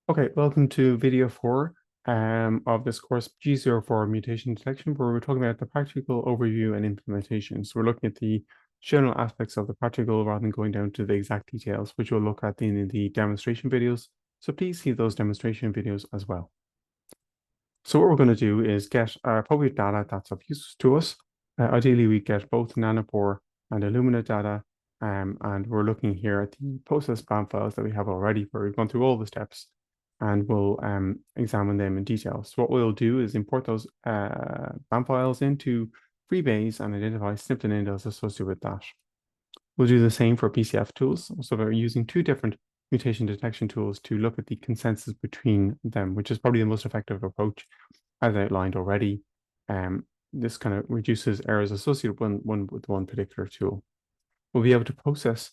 Okay, welcome to video 4 of this course, G04 Mutation Detection, where we're talking about the practical overview and implementation. So we're looking at the general aspects of the practical rather than going down to the exact details, which we'll look at in the demonstration videos. So please see those demonstration videos as well. So what we're going to do is get appropriate data that's of use to us. Ideally, we get both nanopore and Illumina data, and we're looking here at the process BAM files that we have already, where we've gone through all the steps, and we'll examine them in detail. So what we'll do is import those BAM files into Freebase and identify snippet and indels associated with that. We'll do the same for BCF tools. So we're using two different mutation detection tools to look at the consensus between them, which is probably the most effective approach, as outlined already. This kind of reduces errors associated with one particular tool. We'll be able to process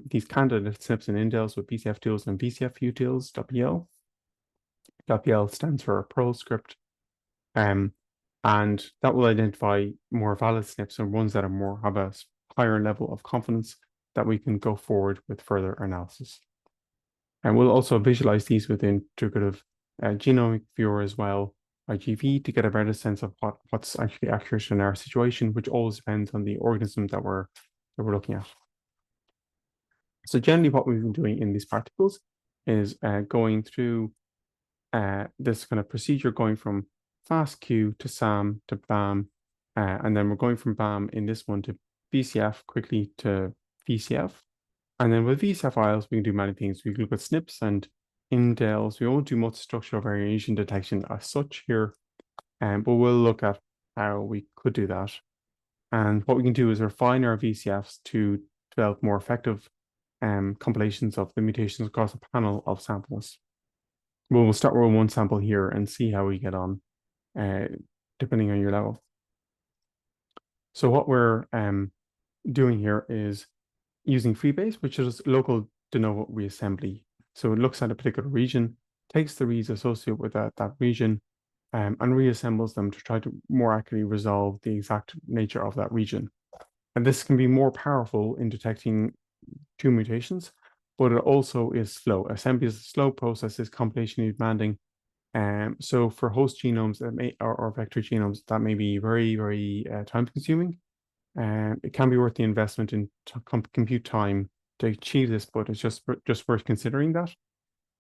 these candidate snips and indels with BCF tools and BCF utils.pl. .pl stands for Perl script, and that will identify more valid snips and ones that are have a higher level of confidence that we can go forward with further analysis. And we'll also visualize these within integrative genomic viewer as well, IGV, to get a better sense of what's actually accurate in our situation, which always depends on the organism that we're looking at. So generally what we've been doing in these practicals is going through this kind of procedure, going from FASTQ to SAM to BAM, and then we're going from BAM in this one to BCF quickly to VCF. And then with VCF files, we can do many things. We can look at SNPs and indels. We won't do much structural variation detection as such here, but we'll look at how we could do that. And what we can do is refine our VCFs to develop more effective compilations of the mutations across a panel of samples. We'll start with one sample here and see how we get on, depending on your level. So what we're doing here is using Freebase, which is local de novo reassembly. So it looks at a particular region, takes the reads associated with that region, and reassembles them to try to more accurately resolve the exact nature of that region. And this can be more powerful in detecting two mutations, but it also is slow. Assembly is a slow process, is computationally demanding. So for host genomes that or vector genomes, that may be very, very time consuming. It can be worth the investment in compute time to achieve this, but it's just worth considering that.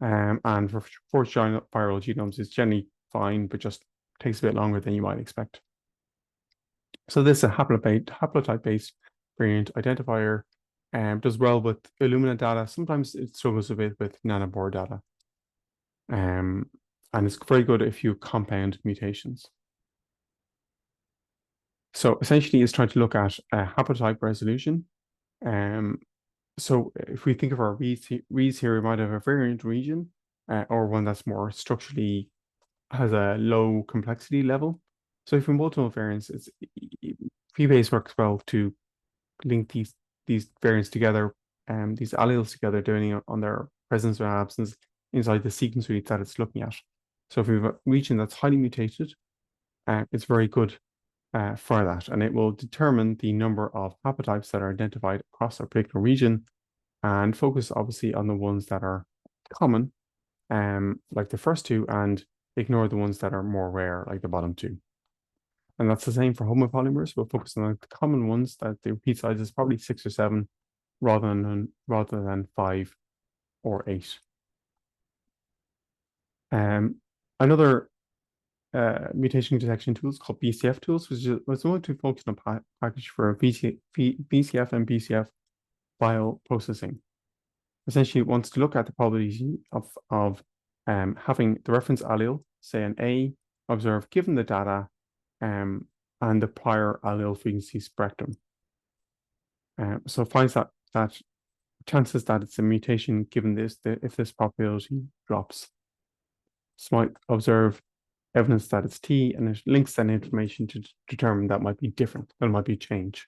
And for viral genomes, it's generally fine, but just takes a bit longer than you might expect. So this is a haplotype-based variant identifier, does well with Illumina data. Sometimes it struggles a bit with nanopore data. And it's very good if you compound mutations. So essentially, it's trying to look at haplotype resolution. So if we think of our reads here, we might have a variant region or one that's more structurally has a low complexity level. So if we multiple variants, Freebase works well to link these variants together, these alleles together, depending on their presence or absence inside the sequence read that it's looking at. So if we have a region that's highly mutated, it's very good for that, and it will determine the number of haplotypes that are identified across a particular region, and focus obviously on the ones that are common, like the first two, and ignore the ones that are more rare, like the bottom two. And that's the same for homopolymers. We'll focus on the common ones that the repeat size is probably 6 or 7 rather than 5 or 8. Another mutation detection tools called BCF tools, which was only to focus on a package for BCF and BCF file processing. Essentially, it wants to look at the probability of having the reference allele, say an A, observed given the data, and the prior allele frequency spectrum. So it finds that chances that it's a mutation given this, if this probability drops. So might observe evidence that it's T, and it links that information to determine that might be different, that might be change.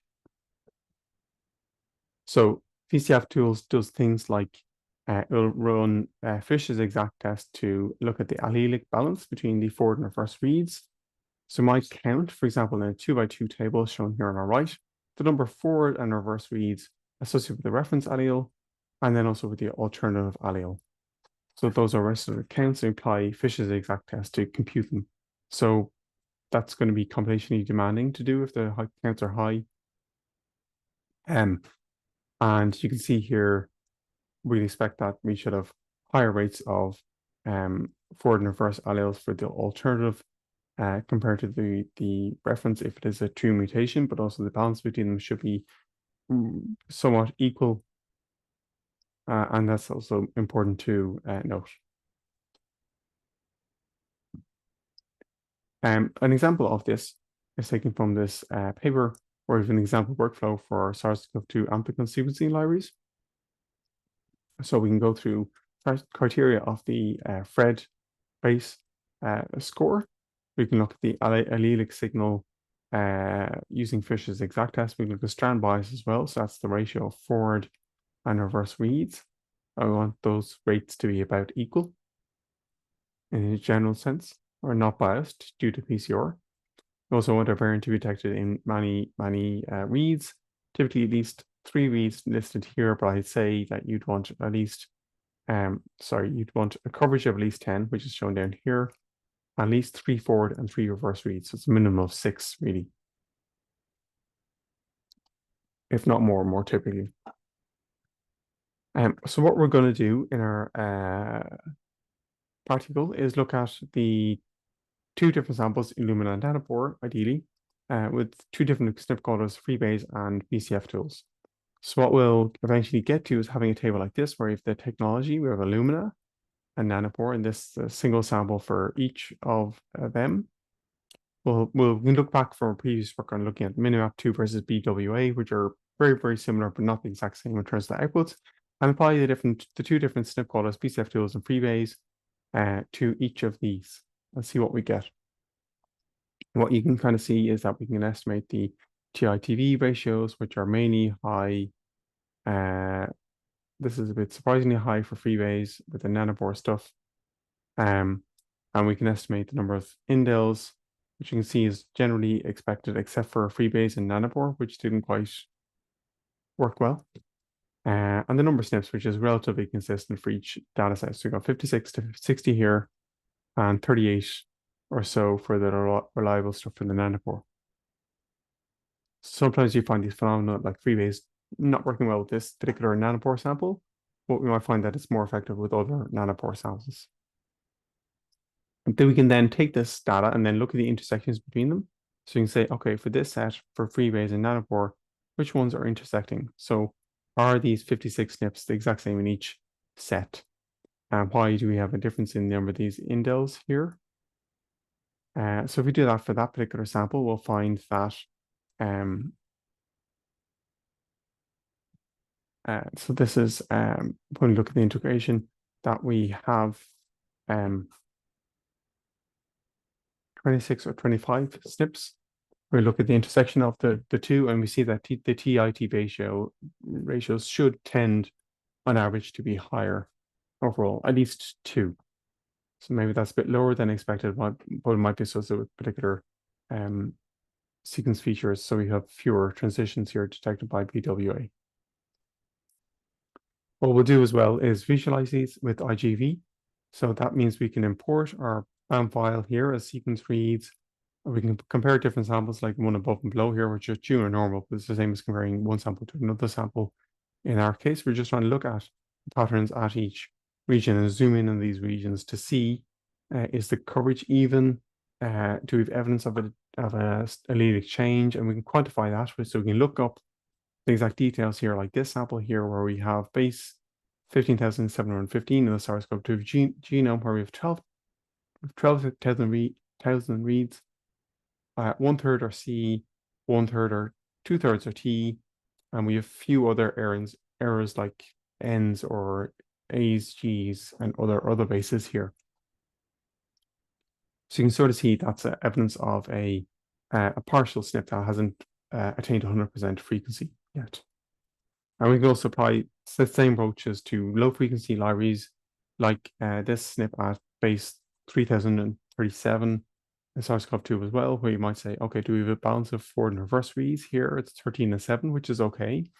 So VCF tools does things like it'll run Fish's exact test to look at the allelic balance between the forward and reverse reads. So might count, for example, in a 2x2 table shown here on our right, the number of forward and reverse reads associated with the reference allele, and then also with the alternative allele. So those are registered counts and apply Fish's exact test to compute them. So that's going to be computationally demanding to do if the counts are high. And you can see here, we expect that we should have higher rates of forward and reverse alleles for the alternative compared to the reference if it is a true mutation, but also the balance between them should be somewhat equal. And that's also important to note. An example of this is taken from this paper where we have an example workflow for SARS-CoV-2 amplicon sequencing libraries. So we can go through criteria of the Fred base score. We can look at the allelic signal using Fish's exact test. We can look at strand bias as well. So that's the ratio of forward and reverse reads. I want those rates to be about equal in a general sense, or not biased due to PCR. We also want a variant to be detected in many reads, typically at least 3 reads listed here, but I'd say that you'd want at least, you'd want a coverage of at least 10, which is shown down here, at least 3 forward and 3 reverse reads. So it's a minimum of 6, really. If not more typically. So what we're going to do in our practical is look at the 2 different samples, Illumina and Nanopore, ideally, with 2 different SNP callers, Freebase and BCF tools. So what we'll eventually get to is having a table like this, where we have the technology, we have Illumina and Nanopore, and this single sample for each of them. We can look back from our previous work on looking at Minimap2 versus BWA, which are very similar, but not the exact same in terms of the outputs, and apply the 2 different SNP callers, BCF tools and Freebase, to each of these and see what we get. What you can kind of see is that we can estimate the TI-TV ratios, which are mainly high. This is a bit surprisingly high for Freebase with the Nanopore stuff. And we can estimate the number of indels, which you can see is generally expected, except for Freebase and Nanopore, which didn't quite work well. And the number of SNPs, which is relatively consistent for each data set. So we've got 56 to 60 here and 38 or so for the reliable stuff in the Nanopore. Sometimes you find these phenomena like Freebase not working well with this particular Nanopore sample, but we might find that it's more effective with other Nanopore samples. And then we can then take this data and then look at the intersections between them. So you can say, okay, for this set, for Freebase and Nanopore, which ones are intersecting? So are these 56 SNPs the exact same in each set? And why do we have a difference in the number of these indels here? So if we do that for that particular sample, we'll find that so this is when we look at the integration that we have 26 or 25 SNPs. We look at the intersection of the 2 and we see that the TIT ratios should tend on average to be higher overall, at least 2. So maybe that's a bit lower than expected, but it might be associated with particular sequence features. So we have fewer transitions here detected by BWA. What we'll do as well is visualize these with IGV. So that means we can import our BAM file here as sequence reads. We can compare different samples like one above and below here, which is true or normal, but it's the same as comparing one sample to another sample. In our case, we're just trying to look at patterns at each region and zoom in on these regions to see is the coverage even? Do we have evidence of a allelic change? And we can quantify that. So we can look up the exact details here, like this sample here, where we have base 15,715 in the SARS-CoV-2 genome, where we have 12,000 reads. 1/3 are C, 1/3 or 2/3 are T, and we have few other errors like N's or A's, G's, and other bases here. So you can sort of see that's evidence of a partial SNP that hasn't attained 100% frequency yet. And we can also apply the same approaches to low frequency libraries like this SNP at base 3037 and SARS-CoV-2 as well, where you might say, okay, do we have a balance of forward and reverse reads here? It's 13 and 7, which is okay.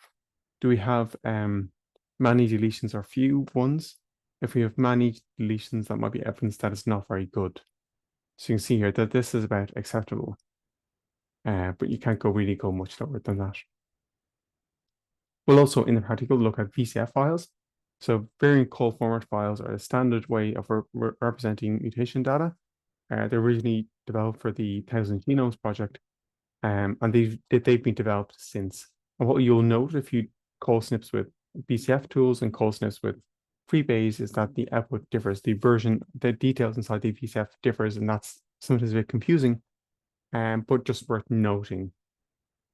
Do we have many deletions or few ones? If we have many deletions, that might be evidence that it's not very good. So you can see here that this is about acceptable, but you can't really go much lower than that. We'll also, in the practical, look at VCF files. So variant call format files are a standard way of representing mutation data. They're originally developed for the 1000 Genomes project, and they've been developed since. And what you'll note if you call SNPs with VCF tools and call SNPs with Freebase is that the output differs. The details inside the VCF differs, and that's sometimes a bit confusing, but just worth noting.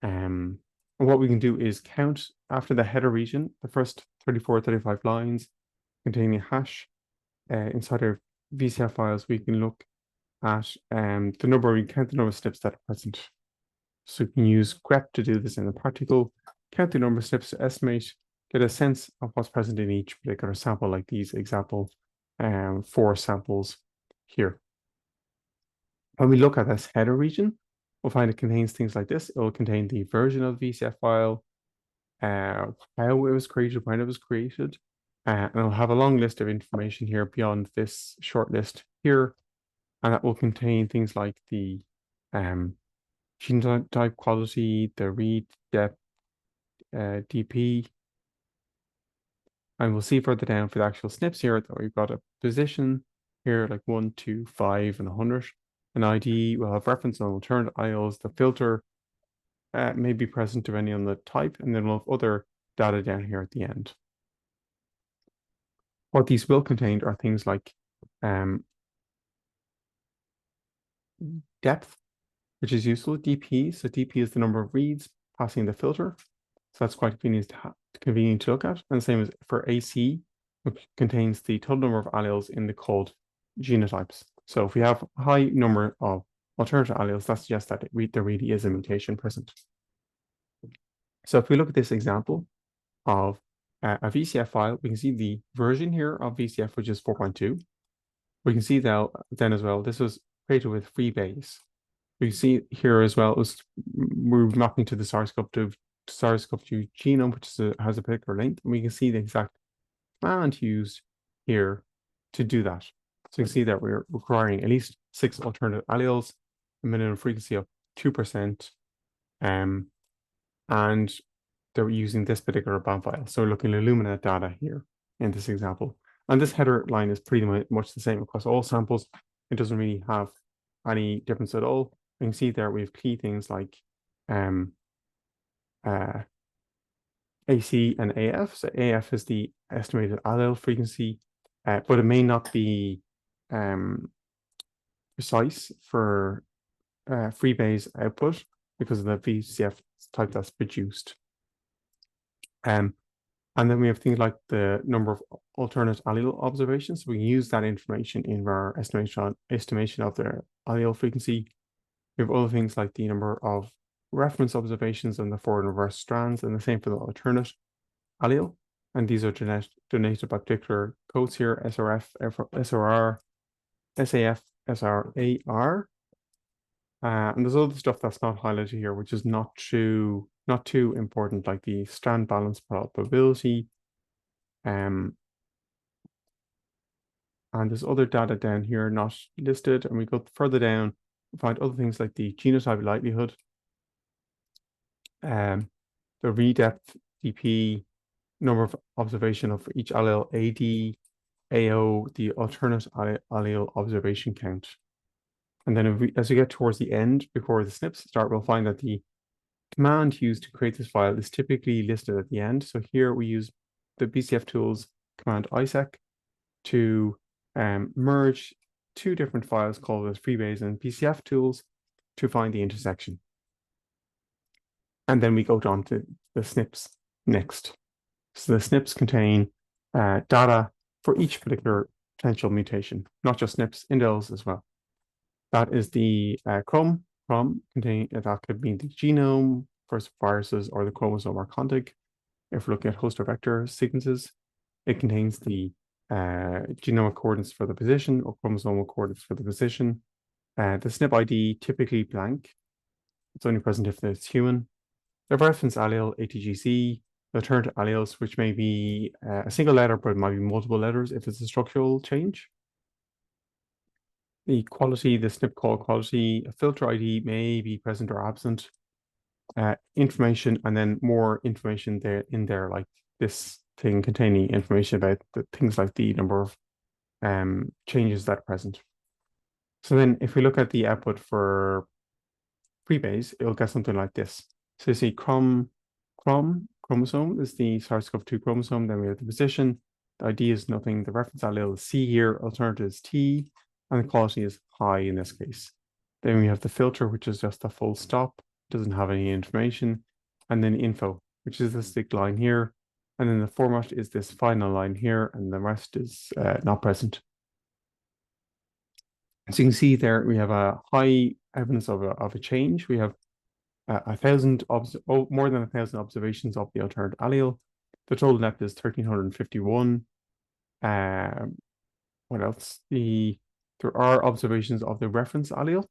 And what we can do is count after the header region, the first 34, 35 lines containing a hash. Inside our VCF files, we can look at we count the number of SNPs that are present. So we can use grep to do this in the practical, count the number of SNPs to estimate, get a sense of what's present in each particular sample, like these example 4 samples here. When we look at this header region, we'll find it contains things like this. It will contain the version of the VCF file, how it was created, when it was created, and it'll have a long list of information here beyond this short list here, and that will contain things like the genotype quality, the read depth, DP, and we'll see further down for the actual SNPs here that we've got a position here like 1, 2, 5, and 100. An ID will have reference on alternate alleles. The filter may be present depending on the type, and then we'll have other data down here at the end. What these will contain are things like depth, which is useful, DP. So DP is the number of reads passing the filter. So that's quite convenient to look at. And the same as for AC, which contains the total number of alleles in the called genotypes. So if we have a high number of alternative alleles, that suggests that there really is a mutation present. So if we look at this example of a VCF file, we can see the version here of VCF, which is 4.2. We can see then as well, this was created with Freebase. We can see here as well, we're mapping to the SARS-CoV-2 genome, which has a particular length, and we can see the exact command used here to do that. So you can see that we're requiring at least 6 alternate alleles, a minimum frequency of 2%, and they're using this particular BAM file. So we're looking at Illumina data here in this example. And this header line is pretty much the same across all samples. It doesn't really have any difference at all. You can see there we have key things like AC and AF. So AF is the estimated allele frequency, but it may not be precise for Freebase output because of the VCF type that's produced. And then we have things like the number of alternate allele observations. We can use that information in our estimation of the allele frequency. We have other things like the number of reference observations and the forward and reverse strands, and the same for the alternate allele. And these are donated by particular codes here: SRF, SRR, SAF, SRAR. And there's other stuff that's not highlighted here, which is not too important, like the strand balance probability. And there's other data down here not listed. And we go further down, we find other things like the genotype likelihood, the read depth, DP, number of observation of each allele, AD, AO, the alternate allele observation count. And then as we get towards the end, before the SNPs start, we'll find that the command used to create this file is typically listed at the end. So here we use the BCF tools command isec to merge 2 different files called as Freebase and BCF tools to find the intersection. And then we go on to the SNPs next. So the SNPs contain data for each particular potential mutation, not just SNPs, indels as well. That is the chrome contain that could be the genome for viruses or the chromosome or contig. If we're looking at host or vector sequences, it contains the genomic coordinates for the position or chromosomal coordinates for the position. The SNP ID typically blank. It's only present if it's human. The reference allele ATGC alternative alleles, which may be a single letter, but it might be multiple letters if it's a structural change. The quality, the SNP call quality, a filter ID may be present or absent. Information, and then more information there in there, like this thing containing information about the things like the number of changes that are present. So then if we look at the output for freebase, it'll get something like this. So you see chromosome is the SARS-CoV-2 chromosome. Then we have the position. The ID is nothing. The reference allele is C here. Alternative is T. And the quality is high in this case. Then we have the filter, which is just a full stop. Doesn't have any information. And then info, which is this big line here. And then the format is this final line here. And the rest is not present. So you can see there, we have a high evidence of a change. We have more than 1,000 observations of the alternative allele. The total depth is 1,351. What else? There are observations of the reference allele,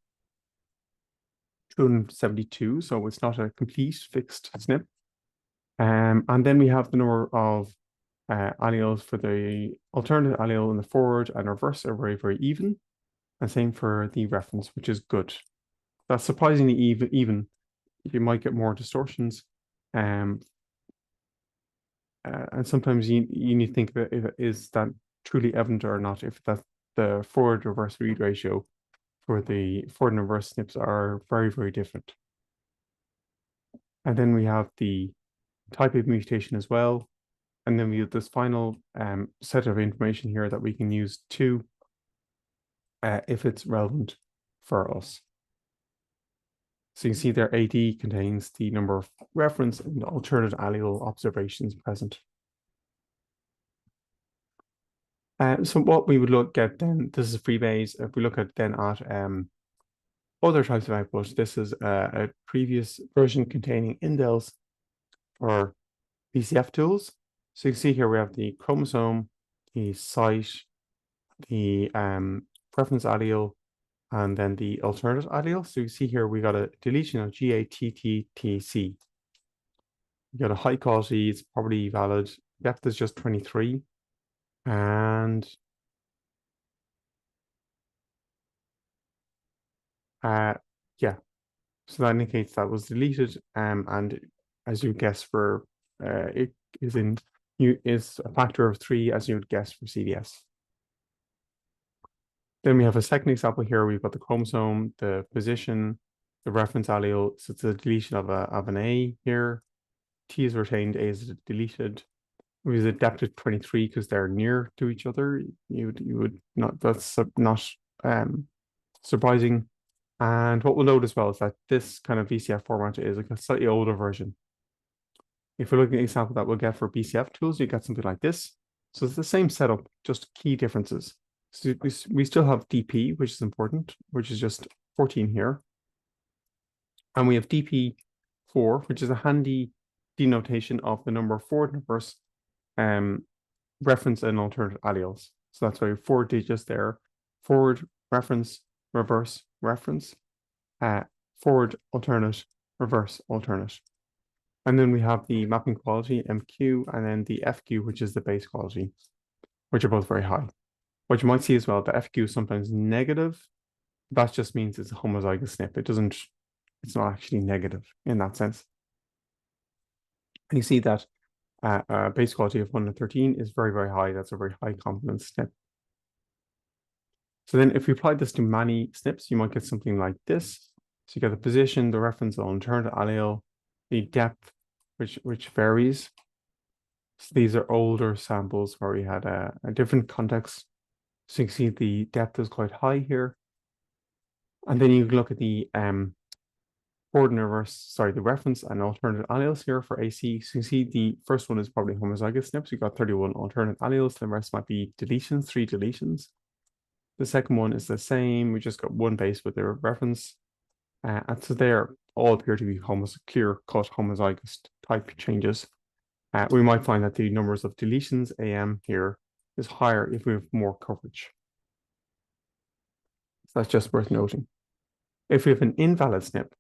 272. So it's not a complete fixed SNP. And then we have the number of alleles for the alternative allele in the forward and reverse are very, very even. And same for the reference, which is good. That's surprisingly even. You might get more distortions. And sometimes you need to think about if is that truly evident or not, if that the forward reverse read ratio for the forward and reverse SNPs are very, very different. And then we have the type of mutation as well. And then we have this final set of information here that we can use to if it's relevant for us. So you can see there AD contains the number of reference and alternate allele observations present. So what we would look at then, this is freebase. If we look at then at other types of output, this is a previous version containing indels or BCF tools. So you can see here we have the chromosome, the site, the preference allele, and then the alternate allele. So you see here we got a deletion of GATTTC. We got a high quality, it's probably valid. Depth is just 23. And yeah, so that indicates that was deleted. And as you guess for it is a factor of 3 as you would guess for CDS. Then we have a second example here. We've got the chromosome, the position, the reference allele. So it's a deletion of an A here. T is retained, A is deleted. We use adapted 23 because they're near to each other. You would not, that's not surprising. And what we'll note as well is that this kind of BCF format is like a slightly older version. If we're looking at an example that we'll get for BCF tools, you get something like this. So it's the same setup, just key differences. So we still have DP, which is important, which is just 14 here. And we have DP4, which is a handy denotation of the number of forward and reverse reference and alternate alleles. So that's why 4 digits there. Forward, reference, reverse, reference, forward, alternate, reverse, alternate. And then we have the mapping quality, MQ, and then the FQ, which is the base quality, which are both very high. What you might see as well, the FQ is sometimes negative. That just means it's a homozygous SNP. It's not actually negative in that sense. And you see that base quality of 113 is very, very high. That's a very high confidence SNP. So then if we apply this to many SNPs, you might get something like this. So you get the position, the reference, the alternate allele, the depth, which varies. So these are older samples where we had a different context. So you can see the depth is quite high here. And then you look at the forward and reverse, the reference and alternate alleles here for AC. So you see the first one is probably homozygous SNPs. We've got 31 alternate alleles. The rest might be deletions, 3 deletions. The second one is the same. We just got one base with their reference. And so they all appear to be clear-cut homozygous type changes. We might find that the numbers of deletions, AM here, is higher if we have more coverage. So that's just worth noting. If we have an invalid SNP,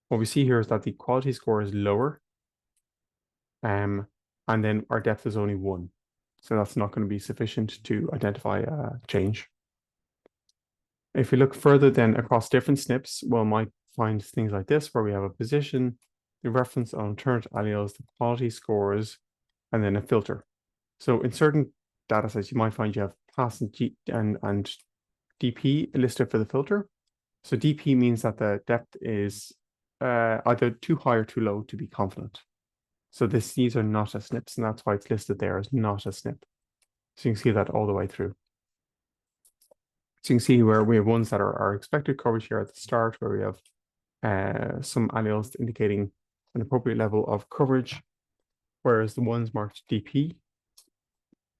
what we see here is that the quality score is lower. and then our depth is only 1. So that's not going to be sufficient to identify a change. If we look further then across different SNPs, we might find things like this, where we have a position, the reference on alternate alleles, the quality scores, and then a filter. So in certain data sets, you might find you have pass and DP listed for the filter. So DP means that the depth is either too high or too low to be confident. So these are not as SNPs, and that's why it's listed there as not a SNP. So you can see that all the way through. So you can see where we have ones that are our expected coverage here at the start, where we have some alleles indicating an appropriate level of coverage, whereas the ones marked DP,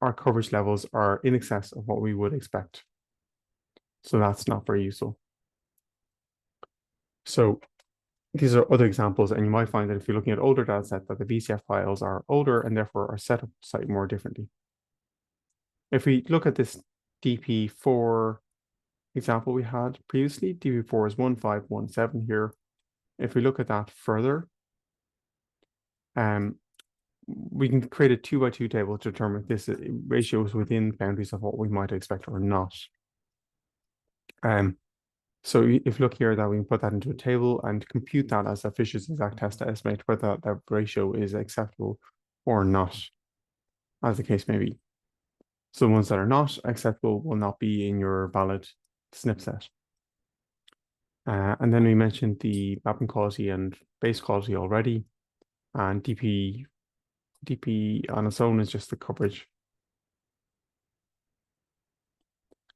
our coverage levels are in excess of what we would expect. So that's not very useful. So these are other examples, and you might find that if you're looking at older data set, that the VCF files are older and therefore are set up slightly more differently. If we look at this DP4 example we had previously, DP4 is 1517 here. If we look at that further, we can create a 2x2 table to determine if this ratio is within boundaries of what we might expect or not. So if you look here, that we can put that into a table and compute that as a Fisher's exact test to estimate whether that ratio is acceptable or not, as the case may be. So the ones that are not acceptable will not be in your valid SNP set. And then we mentioned the mapping quality and base quality already, and DP on its own is just the coverage.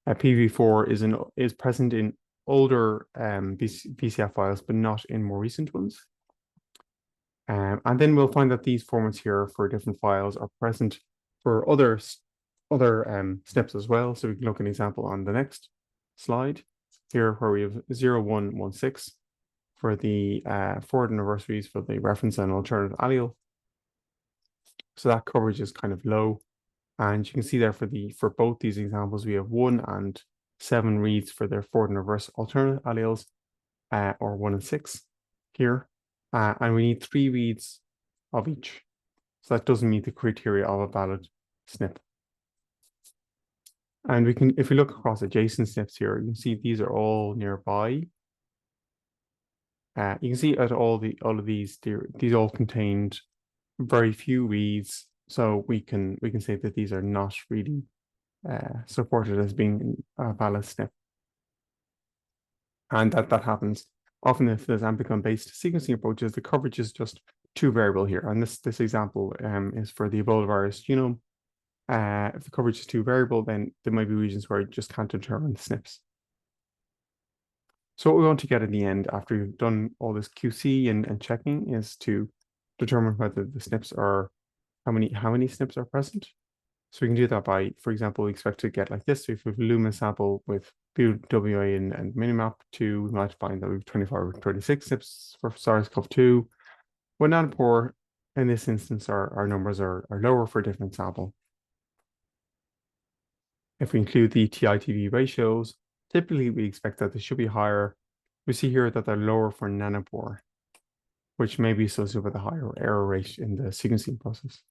PV4 is present in older VCF files, but not in more recent ones. And then we'll find that these formats here for different files are present for other SNPs as well. So we can look at an example on the next slide here, where we have 0116 for the forward anniversaries for the reference and alternative allele. So that coverage is kind of low. And you can see there for both these examples, we have 1 and 7 reads for their forward and reverse alternate alleles, or 1 and 6 here. And we need 3 reads of each. So that doesn't meet the criteria of a valid SNP. And we can, if we look across adjacent SNPs here, you can see these are all nearby. You can see at all of these all contained very few reads. So we can say that these are not really supported as being a valid SNP. And that happens often if there's amplicon-based sequencing approaches. The coverage is just too variable here. And this example is for the Ebola virus genome. If the coverage is too variable, then there might be regions where you just can't determine the SNPs. So what we want to get in the end, after you've done all this QC and checking, is to determine whether the SNPs are, how many SNPs are present. So we can do that by, for example, we expect to get like this. So if we have a Lumen sample with WA and Minimap2, we might find that we have 25 or 36 SNPs for SARS-CoV-2. When nanopore, in this instance, our numbers are lower for a different sample. If we include the TI-TV ratios, typically we expect that they should be higher. We see here that they're lower for nanopore, which may be associated with a higher error rate in the sequencing process.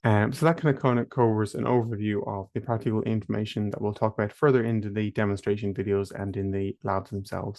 So that kind of covers an overview of the practical information that we'll talk about further into the demonstration videos and in the labs themselves.